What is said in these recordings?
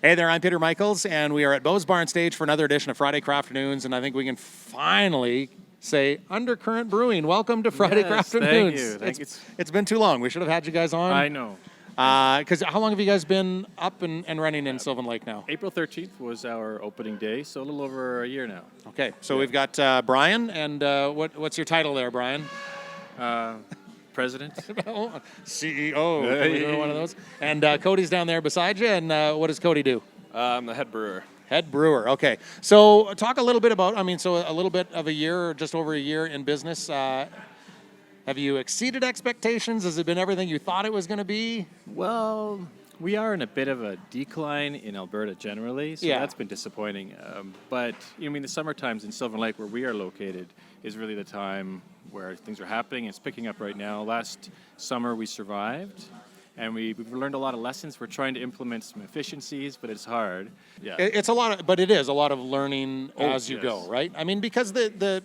Hey there, I'm Peter Michaels, and we are at Beau's Barn Stage for another edition of Friday Crafternoons, and I think we can finally say Undercurrent Brewing. Welcome to Friday Crafternoons. Thank you. It's been too long. We should have had you guys on. I know. Because how long have you guys been up and running in Sylvan Lake now? April 13th was our opening day, so a little over a year now. Okay, so we've got Brian, and what's your title there, Brian? President. CEO, either one of those. And Cody's down there beside you, and what does Cody do? I'm the head brewer. Head brewer, okay. So talk a little bit about, so a little bit of a year, or just over a year in business. Have you exceeded expectations? Has it been everything you thought it was going to be? Well, we are in a bit of a decline in Alberta generally, so Yeah. that's been disappointing. But, the summer times in Sylvan Lake, where we are located, is really the time where things are happening. It's picking up right now. Last summer, we survived, and we've learned a lot of lessons. We're trying to implement some efficiencies, but it's hard. Yeah. It's a lot of, but it is a lot of learning as you yes. go, right? I mean, because the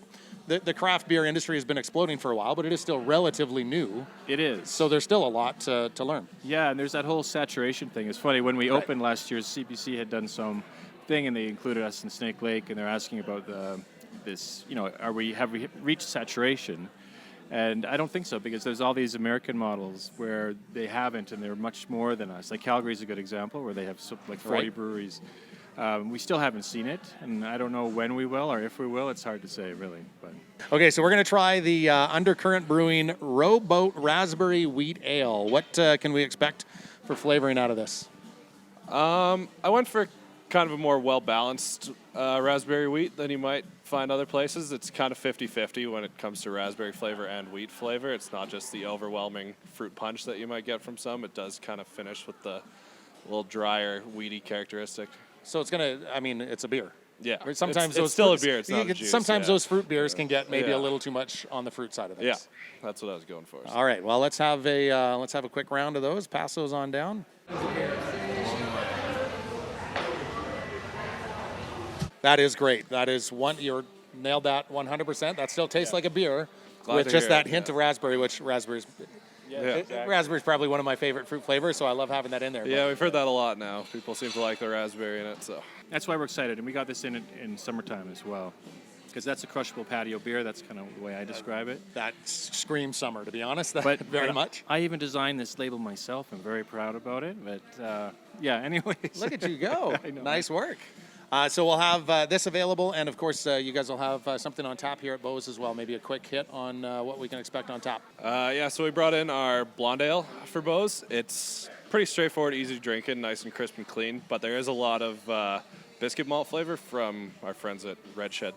craft beer industry has been exploding for a while, but it is still relatively new. It is. So there's still a lot to learn. Yeah, and there's that whole saturation thing. It's funny, when we opened last year, CBC had done some thing, and they included us in Snake Lake, and they're asking about this, have we reached saturation? And I don't think so, because there's all these American models where they haven't, and they're much more than us. Like Calgary's a good example, where they have 40 Right. breweries. We still haven't seen it, and I don't know when we will or if we will. It's hard to say, really. But Okay, so we're going to try the Undercurrent Brewing Rowboat Raspberry Wheat Ale. What can we expect for flavoring out of this? I went for kind of a more well-balanced raspberry wheat than you might find other places. It's kind of 50-50 when it comes to raspberry flavor and wheat flavor. It's not just the overwhelming fruit punch that you might get from some. It does kind of finish with the little drier, weedy characteristic. So it's it's a beer. Yeah, Sometimes it's still a beer. It's not a juice. Sometimes yeah. those fruit beers can get maybe Yeah. a little too much on the fruit side of things. Yeah, that's what I was going for. All right. Well, let's have a quick round of those. Pass those on down. That is great. That is one. You nailed that 100%. That still tastes like a beer, Glad with to just hear that it, hint yeah. of raspberry, which raspberries. Yeah. Raspberry's probably one of my favorite fruit flavors, so I love having that in there. Yeah, we've heard that a lot now. People seem to like the raspberry in it, so. that's why we're excited, and we got this in summertime as well, because that's a crushable patio beer. That's kind of the way I describe it. That screams summer, to be honest. But very much. I even designed this label myself. I'm very proud about it. But anyways. Look at you go. I know. Nice work. So we'll have this available, and of course, you guys will have something on tap here at Beau's as well. Maybe a quick hit on what we can expect on tap. So we brought in our blonde ale for Beau's. It's pretty straightforward, easy drinking, nice and crisp and clean, but there is a lot of biscuit malt flavor from our friends at Red Shed.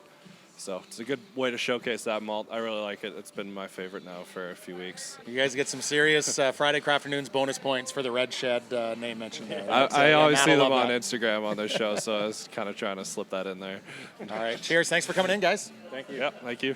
So it's a good way to showcase that malt. I really like it. It's been my favorite now for a few weeks. You guys get some serious Friday Crafternoons bonus points for the Red Shed name mentioned there. I always Matt see will them love on that. Instagram on their show, so I was kind of trying to slip that in there. All right. Cheers. Thanks for coming in, guys. Thank you. Yep, thank you.